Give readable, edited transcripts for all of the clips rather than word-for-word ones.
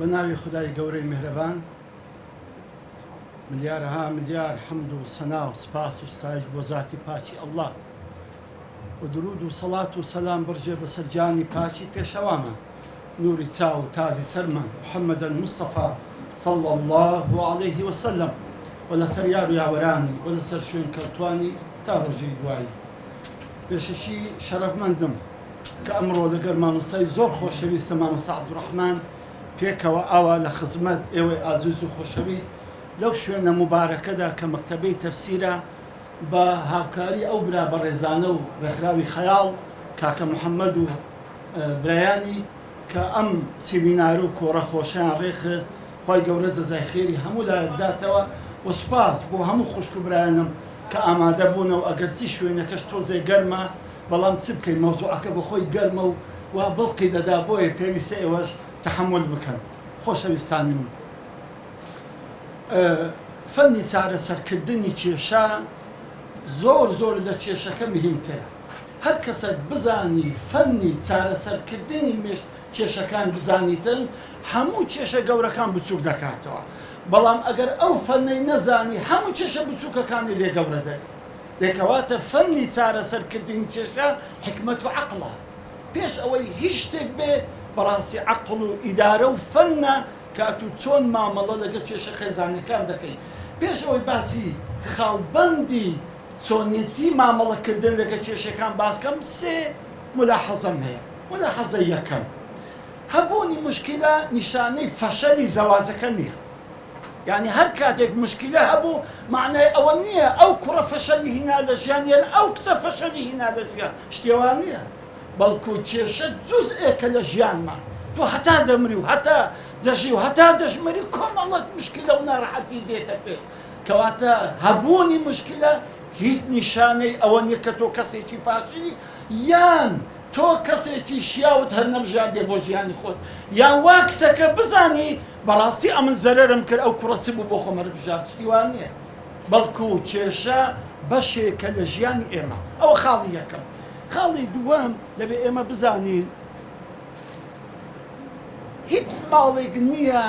بناوي خدای گەورەی میهرەبان ملیارها ملیار حەمد و سەنا و سپاس و ستایش بۆ ذاتی پاکی ئەڵڵاه و درود و سەڵات و سەلام بڕژێ بەسەر جانی پاکی پێشەوامە نوری چاو و تازی سەرمان محەممەد المستەفا صلى الله عليه وسلم و لەسەر یار و یاوەرانی و لەسەر شوێن کەوتوانی تا ڕۆژی دوایی. پێشەکی شەرەفمەندم کە ئەمڕۆ لەگەڵ مامۆستای زۆر خۆشەویستە مامۆستا عەبدوڕەحمان پێکەوە ئاوا لە خزمەت ئێوەی ئازیز و خۆشەویست لەو شوێنە مبارەکەدا کە مەکتەبەی تەفسیرە بە هاوکاری ئەو برا بەڕێزانە و ڕێکخراوی خەیاڵ کاکە محەممەد و برایانی کە ئەم سیمینار و کۆڕە خۆشیان ڕێخست خۆی گەورە جەزای خێری هەموو لایەکداتەوە و سوپاس بۆ هەموو خوشک و برایانم کە ئامادە بوونەوە ئەگەرچی شوێنەکەش تۆزێ گەرمە بەڵام چ بکەین مەوزوعەکە بەخۆی گەرمە و بڵقی دەدا بۆیە پێویستە ئێوەش تحمل بکەن. خۆشەویستانی من، فەنی چارەسەرکردنی کێشە زۆر لە کێشەکە مهمترە. هەر کەسێک بزانی فەنی چارەسەرکردنی کێشەکان بزانیتن هەموو کێشە گەورەکان بچووک دەکاتەوە، بەڵام ئەگەر ئەو فەنەی نەزانی هەموو کێشە بچووکەکانی لێ گەورە دەکات. دەکەواتە فەنی چارەسەرکردنی کێشە حکمەت و عەقڵە. پێش ئەوەی هیچ شتێک بێ بەڕاستی عەقڵ و ئیدارە و فەنە کات و چۆن مامەڵە لەگەڵ کێشە خێزانەکان دەکەین. پێش ئەوەی باسی خاڵبەندی چۆنیەتی مامەڵەکردن لەگەڵ کێشەکان باسکەم سێ ملاحەزەم هەیە. ملاحەزە یەکەم، هەبوونی موشکیلە نیشانەی فەشەلی زەواجەکە نییە. یعنی هەر کاتێک موشکیلە هەبوو معنای ئەوە نییە ئەو کوڕە فەشەلی هینا لە ژیان یان ئەو کچە فەشەلی هینا لە ژیان، شتێوان نییە، بەڵکو کێشە جوزئێکە لە ژیانمان. تۆ هەتا دەمری و هەتا دەژی و هەتا دەژمەری کۆمەڵک موشکیلە و ناڕەحەتی دێتە پێش. کەواتە هەبوونی موشکیلە هیچ نیشانەی ئەوە نییە کە تۆ کەسێکی فاشلی یان تۆ کەسێکی شیاوت هەر نەبژاردێ بۆ ژیانی خۆت، یان وا کچەکە بزانی بەڕاستی ئەمن زەرەرم کرد ئەو کوڕە چ بوو بۆ خۆمە بژارد، شتیوان نییە، بەڵکو کێشە بەشێکە لە ژیانی ئێمە. ئەوە خاڵی یەکەم. خاڵی دووەم لەبێ ئێمە بزانین هیچ ماڵێک نییە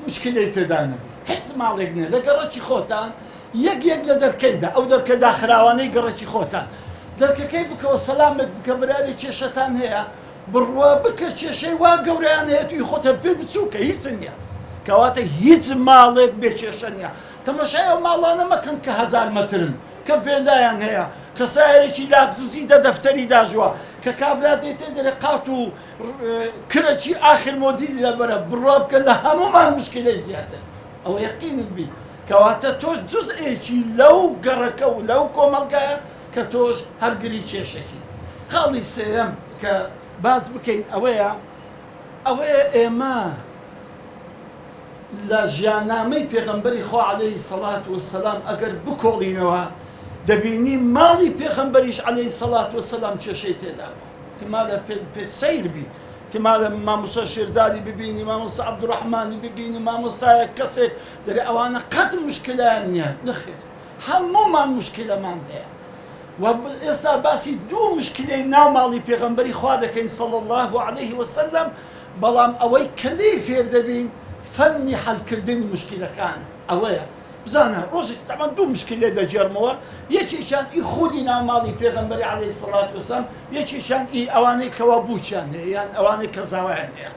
موشکلەی تێدا نەبێت. هیچ ماڵێک نییە لە گەڕەکی خۆتان یەک لە دەرکەیدا ئەو دەرکە داخراوانەی گەڕەکی خۆتان دەرکەکەی بکەوە سەلامێک بکە براری کێشەتان هەیە بڕوا بکە کێشەی وا گەورەیان هەیە توی خۆت هەر پێ بچووکە هیچ نییە. کەواتە هیچ ماڵێک بێ کێشە نییە. تەماشای ئەو ماڵانە مەکەن کە 1000 مەترن کە فێدایان هەیە کە سایرێکی لاکززی دە دەفتەری داژوە کە کابرا دێتێ دەرێ قات و کرەکی ئاخر مۆدیلی لەبەرە بڕوا بکە لە هەمومان موشکلەی زیاتر. ئەوە یەقینت بی. کەواتە تۆش جزئێکی لەو گەڕەکە و لەو کۆمەڵگایە کە تۆش هەرگری کێشێکی. خاڵی سێەم کە باز بکەین ئەوەیە ئێمە لە ژیانامەی پێغەمبەری خوا عەلەیهی سەڵات وەسەلام ئەگەر بکۆڵینەوە دەبینی ماڵی پێغەمبەریش عەلەیهی سەڵات وەسەلام کێشەی تێدا بوو. تیمالە پێ سەیر بی، تیمالە مامۆستا شێرزادی ببینی، مامۆستا عەبدوڕەحمانی ببینی، مامۆستایە کەسێک دەرێ ئەوانە قەت موشکلەیان نییە. نەخێر، هەموومان موشکلەمان هەیە. و ئێستا باسی دوو موشکلەی ناو ماڵی پێغەمبەری خوا دەکەین صلی الله علیه وسلم، بەڵام ئەوەی کەدەی فێر دەبین فەنی حەلکردنی موشکلەکان ئەوەیە. بزانە ڕۆژێک تەمان دوو موشکلە دەجێڕمەوە، یەکێکیان ئی خودی ناو ماڵی پێغەمبەری عەلەیهی سەڵات وەسەلام، یەکێکیان ئی ئەوانەی کەوا بووچیان هەیە یان ئەوانەی کە زاوایان هەیە.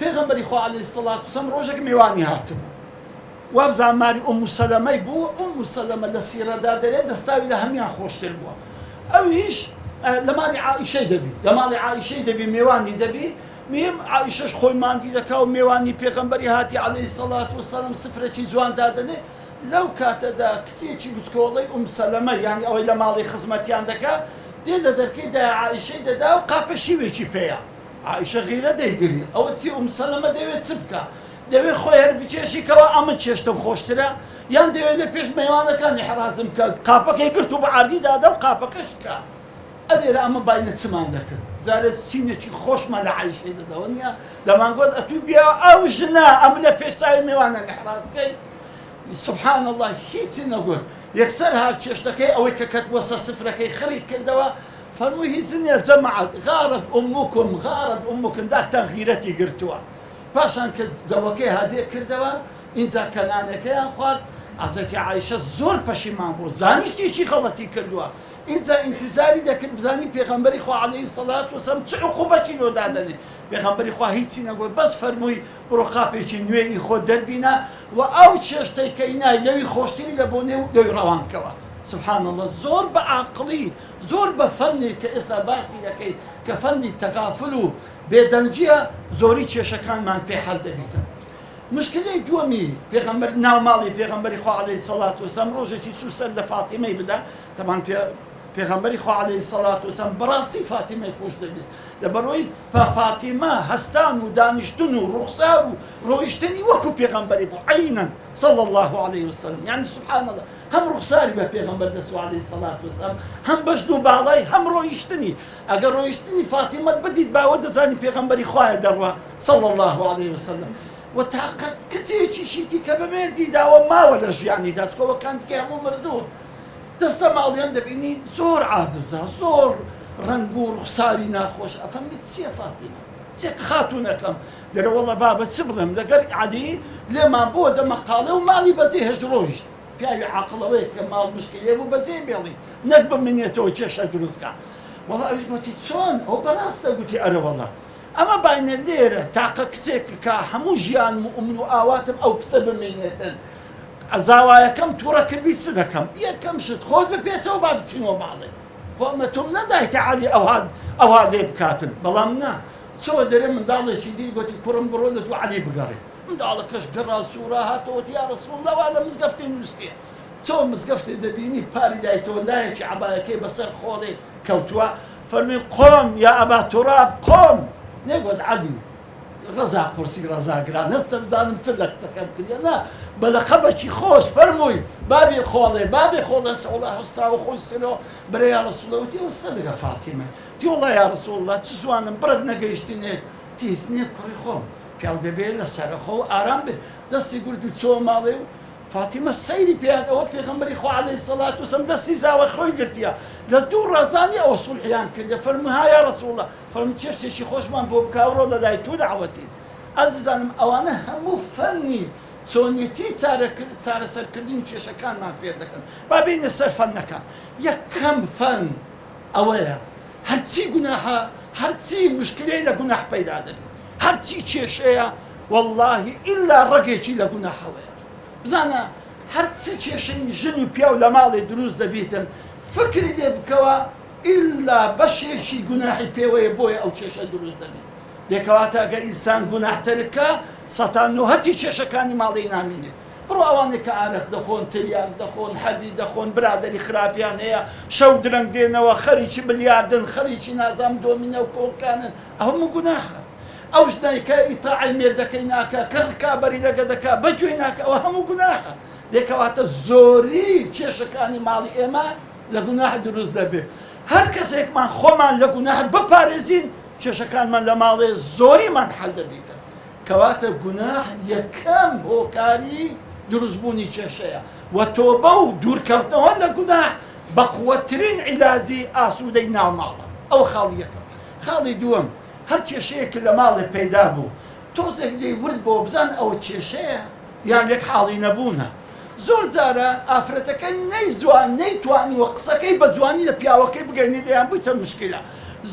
پێغەمبەری خوا عەلەیهی سەڵات وەسەلام ڕۆژێک میوانی هاتبوو، وابزان ماری ئومو سەلەمەی بوو. ئومو سەلەمە لە سیرەدا دەرێ دەستاوی لە هەمیان خۆشتر بووە. ئەویش لە ماڵی عائیشەی دەبی، لە ماڵی عائیشەی دەبی میوانی دەبی. مهم عائیشەش خۆی مانگی دەکا و میوانی پێغەمبەری هاتی عەلەیهی سەڵات وەسەلام سفرەکی جوان دادەنێ. لەو کاتەدا کچێکی بچکۆڵەی ئوم سەلەمە یانی ئەوەی لە ماڵی خزمەتیان دەکا دێ لە دەرکەیدا عائیشەی دەدا و قاپە شیوێکی پێیە. عائیشە غیرە دەیگری، ئەوە چی ئوم سەلەمە دەوێت چ بکە؟ دەوێت خۆی هەر بچێشی کەوا ئەمە چێشتم خۆشترە، یان دەوێت لە پێش میوانەکانی حرازم کە قاپەکەی کرد و بە عەردی دادا و قاپەکەش کە ئەدێرە ئەمە باینە چمان دەکرد. زارە سینێکی خۆشمە لە عایشەی دەدەوە نییە لەمانگوت ئەتوو بیا ئەو ژنە ئەم لە پێشتاوی میوانە نەحرازکەی. سبحان الله هیچی نەگوت. یەکسەر هات چێشتەکەی ئەوەی کە کەتوەسە سفرەکەی خڕی کردەوە فەرمووی هیچ نییە جەمەعەت غارت ئوموکم داکتان غیرەتی گرتووە. پاشان کە زەوەکەی هادێ کردەوە اینجا کەنانەکەیان خوارد حەزەتی عایشە زۆر پەشیمان بوو زانیشتێکی غەڵەتی کردووە اینجا ئینتیزاری دەکرد بزانی پێغەمبەری خوا عەلەیهی سەڵات وسەلام چ عوقوبەتی لۆ دادەنێ پێغەمبەری خوا هیچی نەگوت بەس فەرمووی بڕۆ قاپێکی نوێی خۆ دەربینە و ئەو چێشتەی کە ئینای لەوی خۆشتری لە بۆ نێو لەوی ڕەوانکەوە سبحان الله زۆر بە عاقڵی زۆر بە فەنی کە ئێستا باسی دەکەی کە فەنی تەغافل و بێدەنجیە زۆری کێشەکانمان پێ حەل دەبیتە مشکلەی دووەمی پێغەمبەر ناوماڵی پێغەمبەری خوا عەلەیهی سەڵات وسەلام ڕۆژێکی چوو سەر لە فاتیمەی بدا تەمان پێغەمبەری خوا عەلەیهی سەڵات وسەلام بەڕاستی فاتیمەی خۆش دەبیست لەبەرەوەی فاتیمە هەستان و دانیشتن و ڕوخسار و ڕۆیشتنی وەکو پێغەمبەری بوو عەینەن صلی الله علیه وسلم یعنی سبحان الله هەم ڕوخساری بە پێغەمبەر دەسووە عەلەیهی سەڵات وسەلام هەم بەشن و باڵای هەم ڕۆیشتنی ئەگەر ڕۆیشتنی فاتیمەت بدیت باوە دەزانی پێغەمبەری خوایە دەڕوا صلی الله علیه وسلم و تاقە کچێکیشیتی کە بە مێردی داوە ماوە لە ژیانی دەستکەوەکانتیکە هەموو مردوو دەستە ماڵیان دەبینی زۆر عادزە زۆر ڕنگ و ڕوخساری ناخۆش ئەفەرمیت چییە فاتیمە چێک خاتوونەکەم دەرە وەڵە بابە چ بڵێم لەگەر عەلی لێمان بۆ دەمەقاڵێ و ماڵی بەجێ هێشت ڕۆیشت پیاوی عاقڵەوەی کە ماڵ مشکلێ بوو بەجێ بێڵی نەک بمێنێتەوە کێشە دروستکە وەڵا ئەوش گوتی چۆن ئەو بەڕاستە گوتی ئەرە وەڵا ئەمە باینە لێرە تاقە کچێک کە هەموو ژیان و ئومن و ئاواتم ئەو کسە بمێنێتن ئەزاوایەکەم تووڕە کردی چ دەکەم یەکەم شت خۆت بپێچەوە با بچینەوە ماڵێ خۆمە تۆم نەدایتە عەلی ئەوها لێ بکاتن بەڵام نا چۆ دەرێ منداڵێکی دی گوتی کوڕم بڕۆ لە دوو عەلی بگەڕێ منداڵەکەش گەڕا سوورا هاتەوەتی یا ڕەسوڵ الله وا لە مزگەفتەی نووسیە چۆ مزگەفتێ دەبینی پاری دایتەوە لایەکی عەبایەکەی بەسەر خۆڵێ کەوتووە فەرمی قۆم یا ئەبا توراب قۆم نێگوت عەلی ڕەزا قورسی ڕەزاگران هەستە بزانم چ لە کچەکەم کردیە نا بە لەقەبێکی خۆش فەرمووی بابی خۆڵێ سەوڵا هەستاوە خۆی سێنەوە بەرە یا ڕەسوڵەوەتی ئەوە لەگە فاتیمە تی وەڵا یا ڕەسوڵ الله چ زوانم بڕت نەگەیشتینێک تی هیچ نییە کوڕی خۆم پیاو دەبێت لە سەرخۆ و ئارام بێت دەستی گورد و چۆ ماڵێ و فاتیمە سەیری پێیان ئەوە پێغەمبەری خوا عەلەیهی سەڵات وسەلام دەستی زاوە خۆی گرتیە لە دوو ڕەزانی ئەوە سولحیان کردە فەرمووی ها یا ڕەسوڵ الله فەرمووی چێشتێکی خۆشمان بۆ بکاوڕۆ لە لای تۆ دەعوەتین ئەزیزانم ئەوانە هەموو فەنی چۆنیەتی چارەسەرکردنی کێشەکانمان فێر دەکەن با بینە سەر فەنەکان یەکەم فەن ئەوەیە هەرچی گوناحە هەرچی مشکلەی لە گوناح پەیدا دەبێت هەرچی کێشەیە واللهی ئیلا ڕەگێکی لە گوناحەوەیە بزانە هەرچی کێشەی ژن و پیا و لە ماڵێ دروست دەبێتن فکری لێ بکەوە ئیلا بەشێکی گوناحی پێوەیە بۆیە ئەو کێشە دروست دەبێت دێکەواتە ئەگەر ئینسان گوناحتەرکە سەتان نۆهەتی کێشەکانی ماڵی نامینێت بڕۆ ئەوانێک کە ئارەق دەخۆن تریاک دەخۆن حەبی دەخۆن برادەری خراپیان هەیە شەو درەنگ دێنەوە خەریکی بلیاردن خەریکی نازام دۆمینە و کۆڵکانن ئەوە گوناحە ئەو ژنەیکە ئیتاعی مێردەکەی ناکە کە ڕکابەری لەگە دەکا بەگوێ ناکە ئەوە هەموو گوناحە دێکەواتە زۆری کێشەکانی ماڵی ئێمە لە گوناح دروست دەبێت هەر کەسێکمان خۆمان لە گوناح بپارێزین کێشەکانمان لە ماڵێ زۆریمان حەل دەبێتە کەواتە گوناح یەکەم هۆکاری دروستبوونی کێشەیە و تۆبە و دوورکەوتنەوە لە گوناح بەقووەترین عیلاجی ئاسوودەی ناوماڵە ئەو خاڵی یەکەم خاڵی دووەم هەر کێشەیەکی لە ماڵێ پەیدا بوو تۆزێک لێی ورد بۆ بزان ئەوە کێشەیە یان لێک حاڵی نەبوونە زۆر جارە ئافرەتەکە نەیتوانی وە قسەکەی بە جوانی لە پیاوەکەی بگەینی لێیان بوویتە مشکلە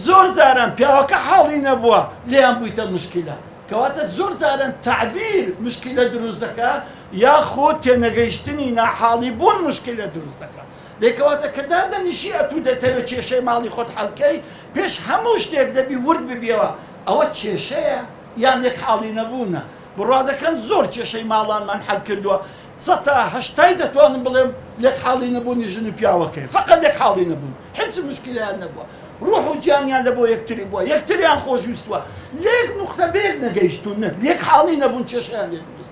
زۆر جاران پیاوەکە حاڵی نەبووە لێیان بوویتە مشکلە کەواتە زۆر جاران تعبیر مشکلە دروست دەکات یاخۆ تێنەگەیشتنی ناحاڵی بوون مشکلە دروست دەکات دێکەواتە کە دادەنیشی ئەتوو دەتەوێت کێشەی ماڵی خۆت حەڵکەی پێش هەموو شتێک دەبی ورد ببیەوە ئەوە کێشەیە یان یەک حاڵی نەبوونە بڕوا دەکەن زۆر کێشەی ماڵانمان حەل کردووە سەتا هەشتای دەتوانم بڵێم لێک حاڵی نەبوونی ژن و پیاوەکەی فەقەت لێک حاڵی نەبوون هیچ مشکلیان نەبووە ڕوح و گیانیان لە بۆ یەکتری بووە یەکتریان خۆشویستووە لێک نوختە بێک نەگەیشتون لێک حاڵی نەبوون کێشەیان لێ دروست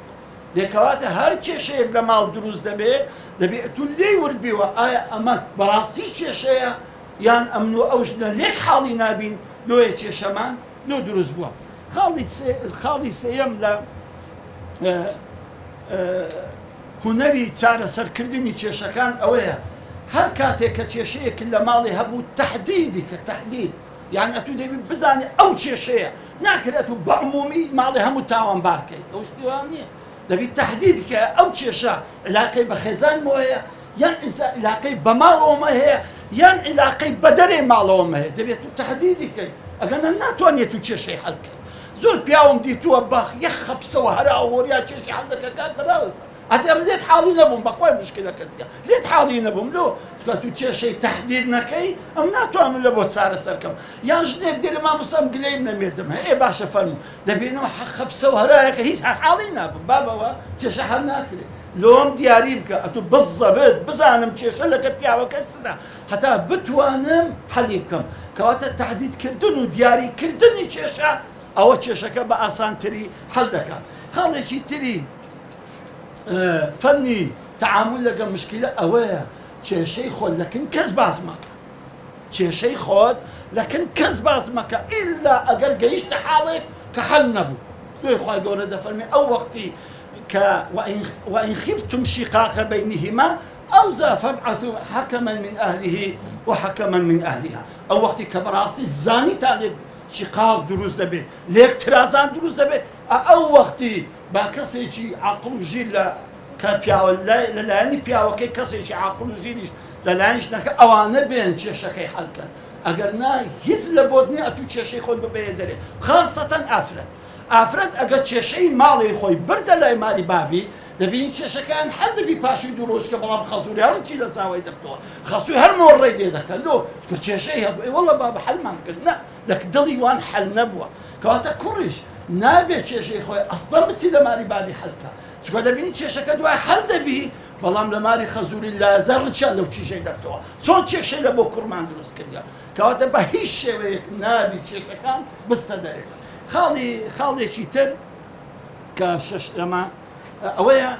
دێکەواتە هەر کێشەیەک لە ماڵ دروست دەبێت دەبێت تو لێی وردبیوە ئایا ئەمە بەڕاستی کێشەیە یان ئەمن و ئەو ژنە لێک حاڵی نابین لۆیە کێشەمان لۆ دروست بووە خاڵی سێیەم لە هونەری چارەسەرکردنی کێشەکان ئەوەیە هەر کاتێک کە کێشەیەک لە ماڵی هەبوو تەحدیدی کە تەحدید يعني ئەتو دەبی بزانێ ئەو کێشەیە ناکرێت و بە عمومی ماڵی هەموو تاوانبار بکەیت ئەو شتیوان نییە دەبی تەحدیدکە ئەو کێشە علاقەی بە خێزانمەوە هەیە یان علاقەی بە ماڵەوەمە هەیە یان علاقەی بە دەرێ ماڵەوەمە هەیە دەبێت و تەحدیدیکەی ئەگەنە ناتوانێت و کێشەی هەڵکەیت زۆر پیاوم دیتووە باخ یەک خەپسەوە هەراوە وەریا کێشی هەڵ دەکە کات دەراوەستە ئەتێم لێت حاڵی نەبووم بەخوای مشکلەکەت چییە لێت حاڵی نەبووم لۆ چکە تو کێشەی تەحدید نەکەی ئەم ناتوانم لە بۆ چارە سەرکەم یان ژنێک دێرە مامۆستام گلەیم نەمێردم هەیە باشە فەرموو دەبێنەوە خەپسەوە هەرایەکە هیچ حاڵی نابم بابەوە کێشە هەڵ ناکرێت لۆم دیاری بکە ئەتو بزە بێت بزانم کێشە لەگە پیاوەکە چنا هەتا بتوانم حەلی بکەم کەواتە تەحدیدکردن و دیاریکردنی کێشە ئەوە کێشەکە بە ئاسانتری هەڵ دەکات خاڵێکی تری فەنی تعامل لەگە مشکلە ئەوەیە کێشەی خۆت لەکن کەس باز مەکە کێشەی خۆت لەکن کەس باز مەکە ئیلا ئەگەر گەیشتە حاڵێک کە حەل نەبوو دوێ خوای گەورە دەفەرمێ ئەو وەختی کە وإن خفتم شقاق بينهما أوزا فابعثوا حكما من أهله وحكما من أهلها أو وقت كبراسي زاني تالي شقاق دروز دبي ليك ترازان دروز دبي أو وقت باكسيجي عقل جيل كبياو للاني بياو كي كسيجي عقل جيل للانيش نك أوانا بين شكي حلقا أجر ناي هيز لبودني أتو شيء خود ببيدري خاصة ئافرەت ئەگەر کێشەی ماڵی خۆی بردە لای مالی بابی دەبینی کێشەکان هەر دەبی پاشی دوو ڕۆژکە بەڵام خەسووری هەڕکی لە چاوای دەبتەوە خەسووی هەر مۆڕێ لێ دەکەن لۆ کە کێشەی هەبوو وەڵە بابە حەلمان کرد نە لەک دڵی وان حەل نەبووە کەواتە کوڕیش نابێت کێشەی خۆی ئەسڵەن بچی لە ماری بابی حەلکە چکە دەبینی کێشەکە دوای حەل دەبی بەڵام لە ماری خەزووری لازە ڕچیان لەو کیژەی دەبتەوە چۆن کێشەی لە بۆ کوڕمان دروست کردیە کەواتە بە هیچ شێوەیەک نابی کێشەکان بستە دەرێ خاڵێکی تر کە شەشەمە ئەوەیە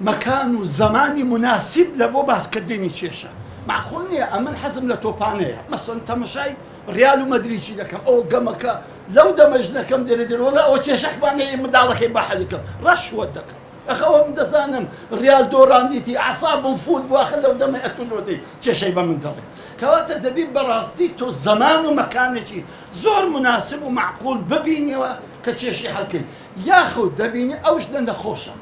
مەکان و زەمانی مناسب لە بۆ باسکردنی کێشە معقول نییە ئەمن حەزم لە تۆپانەیە مەسەڵەن تەماشای ڕیال و مەدریجی دەکەم ئەو گەمەکە لەو دەمەژنەکەم دێرە دێرەوەڵە ئەوە کێشەکمان هەیە منداڵەکەی بەحەلکەم ڕەشوەت دەکەم ئەخەوە دەزانم ڕیال دۆڕاندیتی ئەعسابم فوت بواخە لەو دەمە ئەتونۆدەی کێشەی بە من دەڵێ کەواتە دەبی بەڕاستی تۆ زەمان و مەکانێکی زۆر مناسب و معقول ببینیەوە کە کێشی هەڵکرد یاخود دەبینی ئەو ژنە نەخۆشە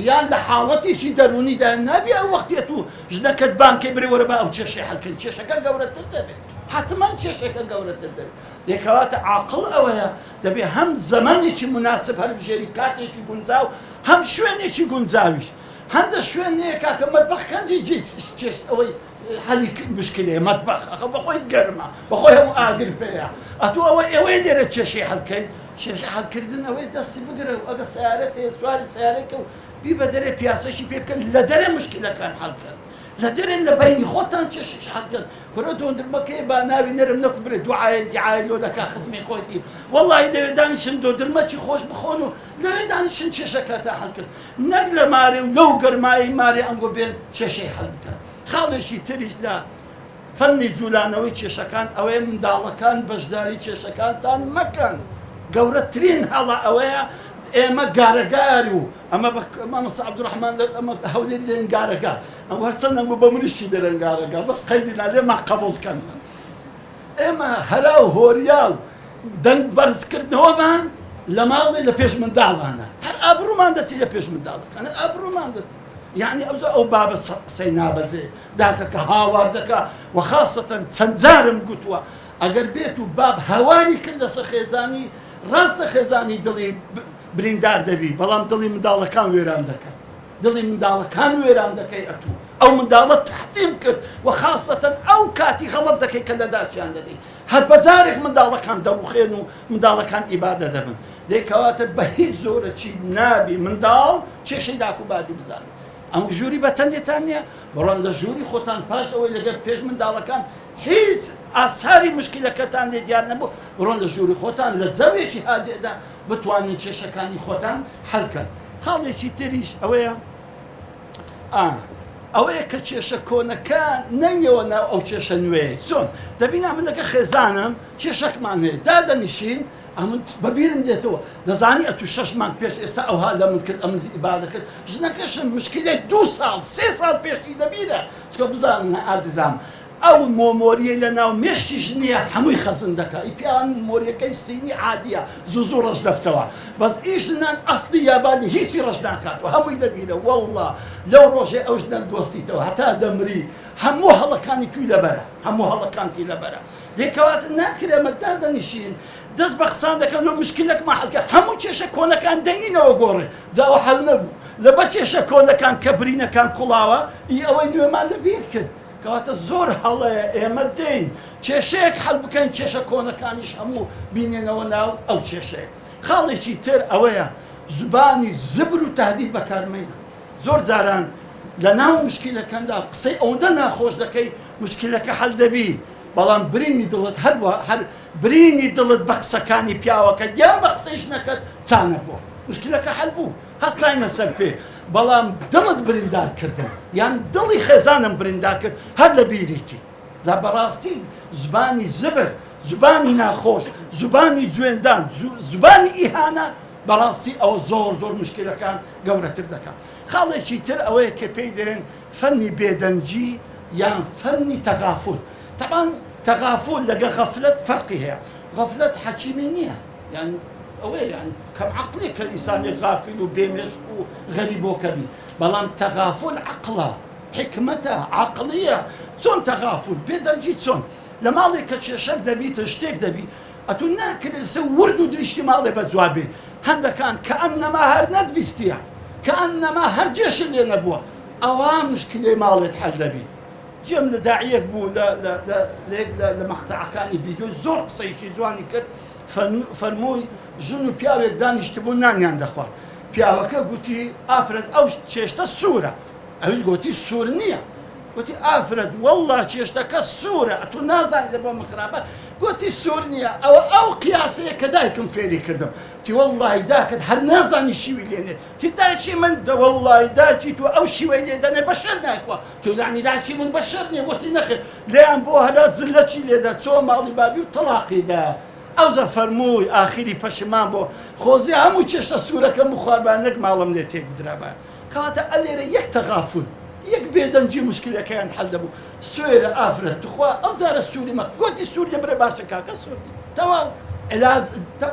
یان لە حاڵەتێکی دەرونیدا نابی ئەو وەختێت و ژنەکەت بانکەی برێ وەرە بە ئەو کێشەی هەڵکرد کێشەکە گەورەتر دەبێت حتمان کێشەکە گەورەتر دەبێت دەکەواتە عاقڵ ئەوەیە دەبێت هەم زەمانێکی مناسب هەربژێری کاتێکی گونجاو هەم شوێنێکی گونجاویش هەندە شوێنەیە کاکە مەتبەخەکەندی جێ ئەوەی حەلی مشکلەیە مەتبەخ ئەخە بەخۆی گەرمە بەخۆی هەموو ئاگر پێەیە ئەتۆ ئەوەی دێرە کێشەی هەڵکەی کێشە هەڵکردن ئەوەی دەستی بگرە و ئەگە سیارەت هەیە سواری سیارێکە و بی بە دەرێ پیاسەشی پێ بکەن لە دەرێ مشکلەکان هەڵکەن لە دەرێن لە بینی خۆتان کێشەش هەڵکەن کورە دۆندرمەکەی با ناوی نەرم نەکو برێ دوعایە دیعای لۆ دەکا خزمی خۆیتی وەڵی لەوێ دانیشن دۆندرمەکی خۆش بخۆن و لەوێ دانیشن کێشەکە تا هەڵکرد نەک لە مارێ و لەو گەرمایی مارێ ئەنگۆ بێن کێشەی هەڵ بکەن خاڵێکی تریش لە فەنی جوولانەوەی کێشەکان ئەوەیە منداڵەکان بەشداری کێشەکانتان مەکەن گەورەترین هەڵە ئەوەیە ئێمە گارەگار و ئەمە مامۆستا عەبدوڕەحمان ئەمە هەولێر لێن گارەگار ئەم هەرچەند ئەنگۆ بە منیشتی دەرەن گارەگار بەس قەیدی نادێ ما قبوڵکەن ئێمە هەرا و هۆریا و دەنگ بەرزکردنەوەمان لە ماڵێ لە پێش منداڵانە هەر ئابڕوومان دەچی لە پێش منداڵەکان هەر ئابڕوومان دەچی یعنی ئەو بابە سەد قسەی نابەزێ داکە کە هاوار دەکا و خاستەن چەند جارم گوتووە ئەگەر بێت و باب هەواری کرد لەسەر خێزانی ڕاستە خێزانی دڵی بریندار دەبی بەڵام دڵی منداڵەکان وێران دەکەن دڵی منداڵەکان وێران دەکەی ئەتوو ئەو منداڵە تەحتیم کرد و خاستەن ئەو کاتی غەڵەت دەکەی کە لە داچیان دەدەی هەر بەجارێک منداڵەکان دەڕوخێن و منداڵەکان ئیبادە دەبن دەیکەواتە بە هیچ زۆرەکی نابی منداڵ کێشەی داکوبادی بزانێت ئەم ژووری بەتەندێتان نییە بڕۆن لە ژووری خۆتان پاش ئەوەی لەگەر پێش منداڵەکان هیچ ئاساری مشکلەکەتان لێ دیار نەبوو بڕۆن لە ژووری خۆتان لە جەوێکی هادێدا بتوانین کێشەکانی خۆتان هەڵکەن خاڵێکی تریش ئەوەیە ئەوەیە کە کێشە کۆنەکان نەنگەوە ناو ئەو کێشە نوێ چۆن دەبینا من لەگە خێزانم کێشەکمان هەیە دادەنیشین ئەمن بەبیرم دێتەوە دەزانی ئەتو 6 مانگ پێش ئێستا ئەوها لە من کرد ئەمن ئیبادە کرد ژنەکەشم مشکلەی 2 ساڵ 3 ساڵ پێشی دەبیرە چکە بزانن ئازیزام ئەو مۆمۆریە لە ناو مێشتیش نییە هەمووی خەزن دەکە ئیپیان مۆریەکەی سینی عادیە زوو ڕەش دەبتەوە بەس ئیشنان ئەسلی یابانی هیچی ڕەش ناکات و هەمووی دەبیرە وەڵڵا لەو ڕۆژێ ئەو ژنان دۆستیتەوە هەتا دەمری هەموو هەڵەکانی توی لەبەرە هەموو هەڵەکانتی لەبەرە دێکەواتە ناکرێ مەدا دەنیشین دەست بە قسان دەکەن و مشکلەکمان حەڵکە هەموو کێشە کۆنەکان دەینینەوە گۆڕێ جاوە حەڵ نەبوو لە بە کێشە کۆنەکان کە برینەکان کوڵاوە ئەوەی نوێمان لەبیر کرد کەواتە زۆر هەڵەیە ئێمە دەین کێشەیەک هەڵ بکەین کێشە کۆنەکانیش هەموو بینێنەوە ناو ئەو کێشەیە خاڵێکی تر ئەوەیە زبانی زبر و تهدید بەکارمەین زۆر جاران لە ناو مشکلەکەندا قسەی ئەوەندە ناخۆش دەکەی مشکلەکە هەڵ دەبی بەڵام برینی دڵت هەروە هەر برینی دڵت بە قسەکانی پیاوەکە یان بە قسەیش نەکەت چانە بوو مشکلەکە هەل بوو هەستاینە سەر پێ بەڵام دڵت بریندار کردن یان دڵی خێزانم بریندار کرد هەر لە بیریتی زا بەڕاستی زبانی زبر زبانی ناخۆش زبانی جوێندان زبانی ئیهانە بەڕاستی ئەوە زۆر زۆر مشکلەکان گەورەتر دەکات خاڵێکی تر ئەوەیە کە پێی دەرێن فەنی بێدەنجی یان فەنی تەغافل طبعا تغافل لقى غفلت فرقي هي غفلت حكيمي نية يعني أوي يعني كم عقلي كالإنسان غافل وبيمش وغريب وكبير بلان تغافل عقله حكمته عقلية سون تغافل بيدا جيت سون لما لك شك دبي تشتيك دبي أتونا كل سو ورد ودريشتي مالي بزوابي هندا كان كأنما هر ند بيستيع كأنما هر جيش اللي نبوه أوام مشكلة مالي تحل دبي جيم لداعيك بو لمقطع كان فيديو زور قصيشي زواني كرت فرموي جنو بياوك دانيشتبو نانيان دخوات بياوكا قوتي افرد او تشيشتا السورة اوي قوتي السورة نية قوتي افرد والله تشيشتا كالسورة اتو نازع لبا مخرابات قوتي السورة نية او قياسية كدايكم فيري كردم تي والله داكت هر نازعني شيوي ليني تي داكي من دا والله داكي تو او شيوي ليني داني بشرنا اكوا تو يعني داكي من بشرني قوتي نخل ليان بو هدا زلتي ليدا تو مالي بابي وطلاقي دا او زفرموي اخيري پشمان بو خوزي همو چشتا سورة كمخاربانك مالم ليتيك بدرابا كواتا اليري يك تغافل يك بيدنجي مشكلة كان حل دبو سورة افرد تخوا او زار السوري ما قوتي سوريا بري باشا كاكا سوري تمام علاج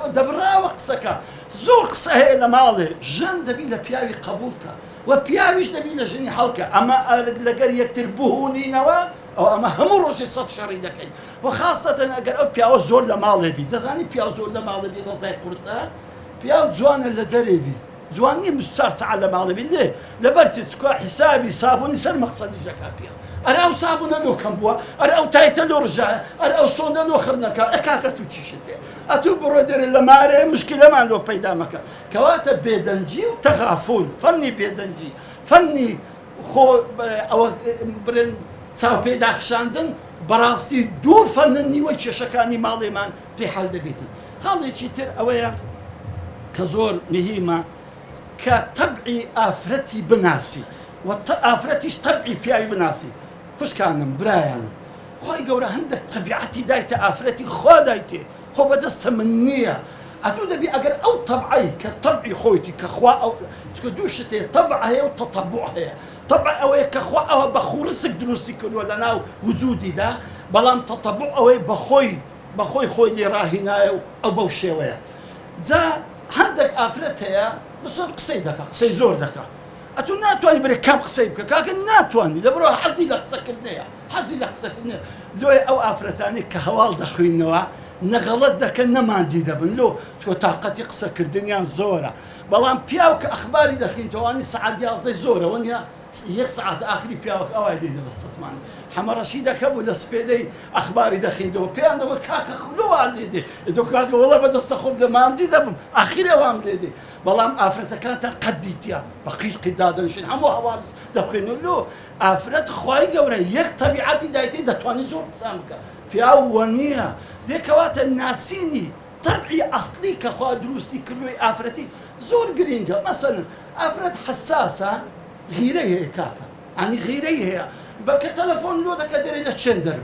دبرا وقسكا زور قصة هي لمالي جن دبي لبياوي قبولك وبياويش دبي لجني حلقة اما لقر يتربوهوني نوا او اما همو روشي صد شري دكي وخاصة اگر او بياو زور لمالي بي دزاني بياو زور لمالي بي رزاي قرصة بياو جوانا لدري بي جواني مستار ساعة لمالي بي ليه لبرتي تكو حسابي صابوني سر مقصدي جاكا بياو أرى أو صابونا لو كمبوا أرى أو تايتا لو رجع أرى أو صونا لو خرنكا أكاكا توتشيشتي أتو برودر اللماري مشكلة ما لو بيدامكا كواتا بيدنجي وتغافل فني بيدنجي فني خو أو برن ساو بيدا خشاندن براستي دو فنني وجه شكاني مالي مان في حال دبيتي خالي تر أويا كزور مهمة كطبعي آفرتي بناسي وآفرتيش طبعي فيها بناسي خوش كانم برايانم خوي قورا عندك طبيعتي دايتي آفرتي خو دايتي خو بدست منية أتو دبي أقر أو طبعي كطبعي خويتي كخوا أو دوشتي طبع هي وتطبع هي طبع أو كخوا أو بخورسك دروسي كل ولا ناو وجودي دا بلام تطبع أو بخوي خوي اللي راهنا أو بوشيوية جا عندك آفرتها بس قصيدك قصي زور دكا أتو ناتواني بري كم قصيبك كاكن ناتواني لبروح حزي لك سكرنيا حزي لك سكرنيا لو أو أفرتاني كهوال دخوينوا نغلط دك نمان دي دبن لو تكو طاقتي قصة كردنيان زورة بلان بياوك أخباري دخين تواني ساعات يازدي زورة وانيا يك ساعات آخري بياوك أوايدي دبس تسمعني حما رشيدة كبو لسبيدي أخباري دخين دو بيان دو كاكا خلو عندي دو كاكا والله بدا استخوب دمان دي دبن أخيرا وام دي بلام أفرت كانت قديتيا بقيش قدادا شين همو حوادث دخينو لو أفرت خواي قورا يك طبيعتي دايتي دتواني زور قسامك في أولانية ديك وقت الناسيني طبعي أصلي كخوا دروسي كلوي أفرتي زور قرينجا مثلا أفرت حساسة غيري هي كاكا يعني غيري هي بك تلفون لو دك داري لتشندر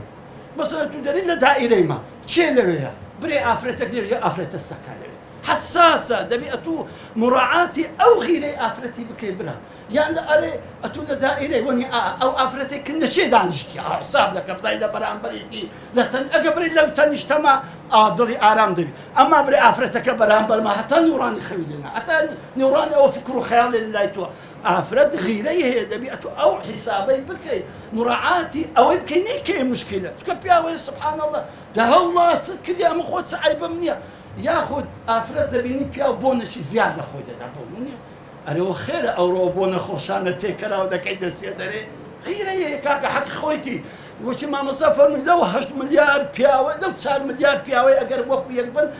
مثلا تدري لدائري ما تشيلويا بري أفرتك دير أفرت السكالي حساسة دبي أتو مراعاتي أو غيري آفرتي بكبرها يعني أري أتو لدائري وني أو آفرتي كنا شيء دانشتي حساب لك بضاي لبرام بريتي لتن أقبري لو تنجتما ضلي آرام دبي أما بري آفرتك برام بل ما حتى نوراني خويلنا حتى نوراني أو فكر خيال الله تو آفرت غيري هي دبي أتو أو حسابي بكي مراعاتي أو يمكن نيكي مشكلة سكبيا سبحان الله ده الله كل يوم خود سعيب منيا ياخذ افراد دبيني بيا بونشي زياده خوده دابوني اريو خير او روبونا خوشانه تكرا ودا كيد سيدري غير هي كاكا حق خويتي وش ما مسافر لو 8 مليار بياوي لو 4 مليار بياوي اقرب وقت يقبل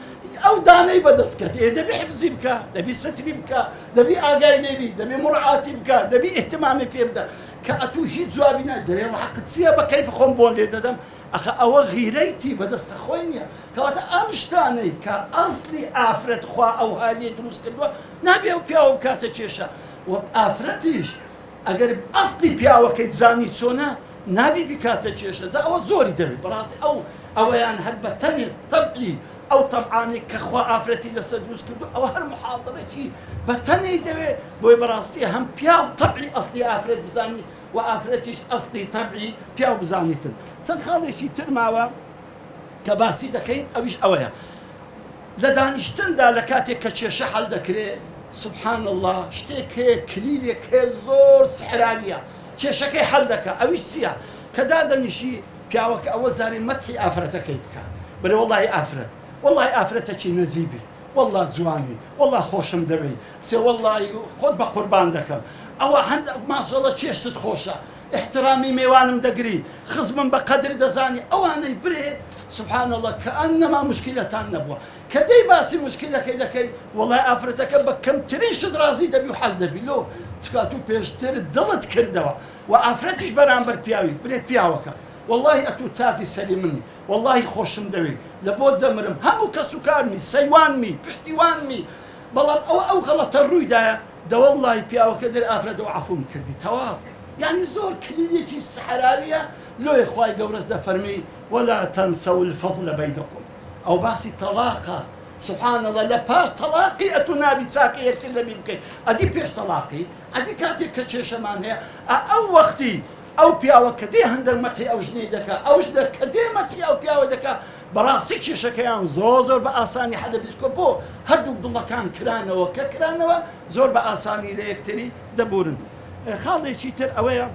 او داني بدسكت دبي حفظي بكا دبي ستري بكا دبي اقاي دبي مرعاتي بكا دبي اهتمامي في يبدا كاتو هي جوابنا دري وحق تسيبا كيف خنبون لدم أخا أو غيريتي بدست خوينيا كواتا أمشتاني كأصلي آفرت خوا أو هالي دروس كدوا نبي بياو بكاتا تشيشا وآفرتيش أقرب أصلي بياو كي زاني تسونا نبي بكاتا تشيشا زا أو زوري دبي براسي أو يعني هالبتني طبعي أو طبعاني كخوا آفرتي لسدروس كدوا أو هالمحاضرة شي بتني دبي بوي براسي هم بياو طبعي أصلي آفرت بزاني وآفرتيش أصلي طبعي بياو بزانيتن سن خالي شي ترماوا كباسي دكين أويش أويا لدانشتن دا لكاتي كتشي حل دكري سبحان الله شتيك كليلك زور سحرانية شكي حل دكا أويش سيا كدادا نشي بياوك أول زاري متحي آفرتك يبكا بل والله آفرت والله آفرتك نزيبي والله زواني والله خوشم دبي سي والله خد بقربان دكا أو ما شاء الله تشيش تدخوشا احترامي ميوانم دقري خصم بقدر دزاني او انا يبري سبحان الله كانما مشكله نبوه كدي باسي مشكله كيدا كي والله افرتك بكم تريش درازي دبي وحل دبي لو سكاتو بيشتر دلت كردوا وافرتش برامبر بياوي بري بياوكا والله اتو تازي سليمني والله خوشم دبي لبود دمرم همو كسكارمي سيوانمي بحتيوانمي بلام او غلط الروي دا والله بياوكا در افرد وعفوم كردي تواب يعني زور كليليتي السحراوية لو يا إخوائي قورس ده فرمي ولا تنسوا الفضل بينكم أو باسي طلاقة سبحان الله لا باش طلاقي أتنابي تاكي يكتل بيمكن أدي بيش طلاقي أدي كاتي كتشيش مان هي أو وقتي أو بياوة كدي هند المتحي أو جنيدك أو جدك كدي متحي أو بياوة دكا براسك شكيان زور بأساني حدا بيسكوبو هردوك دالله كان كرانوا وككرانوا زور بأساني ليكتري دبورن خاڵێکی تر ئەوەیە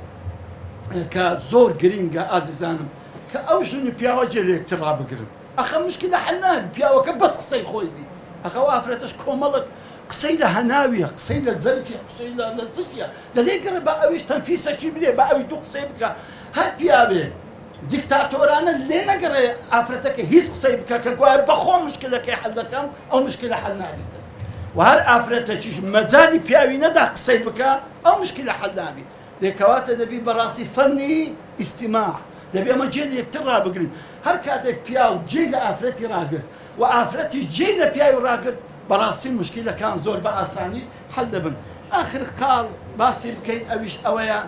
کە زۆر گرینگە ئازیزانم کە ئەو ژن و پیاوە جێلێکتر ڕابگرن ئەخە مشکلە حەنان پیاوەکە بەس قسەی خۆی بی ئەخە ئافرەتەش کۆمەڵک قسەی لە هەناویە قسەی لە زەرجە قسەی لە زگیە دەلێ گەڕ بە ئەویش تەنفیسەکی بدێ بە ئەوی دوو قسەی بکە هەر پیاوێ دیکتاتۆرانە لێ نەگەڕێ ئافرەتەکە هیچ قسەی بکە کە گوایە بەخۆ مشکلەکەی حەل دەکەم ئەو مشکلە حەل نابێتە وهر ئافرەتەکیش مەجالی پیاوی نەدا قسەی بکە ئەو مشکلە حەل نابێت لێکەواتە دەبی بەڕاستی فەنی ئیستیماع دەبێ ئەمە جێ لە یەکتر ڕابگرین هەر کاتێک پیاو جێ لە ئافرەتی ڕاگرت و ئافرەتی جێ لە پیاوی ڕاگرت بەڕاستی مشکلەکان زۆر بە ئاسانی حەل دەبن ئاخر قاڵ باسی بکەین ئەویش ئەوەیە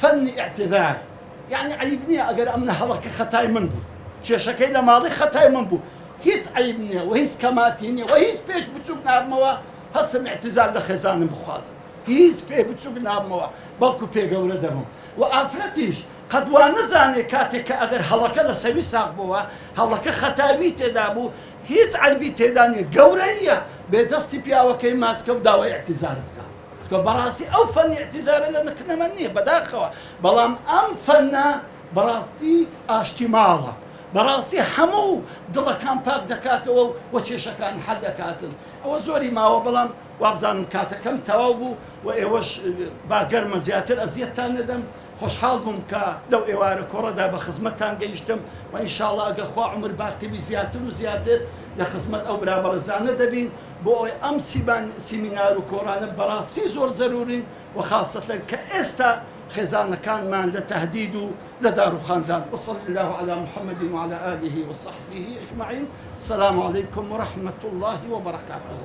فەنی ئیعتیذار یعنی عیب نییە ئەگەر ئەم هەڵەکە خەتای من بوو کێشەکەی لە ماڵی خەتای من بوو هیچ عیب نییە و هیچ کەماتی نییە و هیچ پێش بچووک نابمەوە هەستم اعتیزار لە خێزانم بخوازم هیچ پێ بچووک نابمەوە بەڵکو پێگەورە دەبم و ئافرەتیش قەت وا نەزانێ کاتێک کە ئەگەر هەڵەکە لە سەوی ساغ بووە هەڵەکە خەتاوی تێدا بوو هیچ عیبی تێدا نیە گەورەیە بێدەستی پیاوەکەی ماسکە و داوای اعتیزار بکە کە بەڕاستی ئەو فەنی اعتیزارە لە نەکنەمە نییە بەداخەوە بەڵام ئەم فەنە بەڕاستی ئاشتی ماڵە بەڕاستی هەموو دڵەکان پاک دەکاتەوە و کێشەکان حەل دەکاتن ئەوە زۆری ماوە بەڵام وابزانم کاتەکەم تەواو بوو و ئێوەش با گەرمە زیاتر ئەزیەتتان نەدەم خۆشحاڵ بووم کە لەو ئێوارە کۆڕەدا بە خزمەتتان گەیشتم و ئینشاڵڵا ئەگە خوا عومر باقیبی زیاتر و زیاتر لە خزمەت ئەو برابەڕزانە دەبین بۆ ئەوەی ئەم سیمینار و کۆڕانە بەڕاستی زۆر زەرورین و خاستەن کە ئێستا خێزانەکانمان لە تەهدید و لە داروخاندان وصلى الله على محمد وعلى آله وصحبه أجمعين السلام عليكم ورحمة الله وبركاته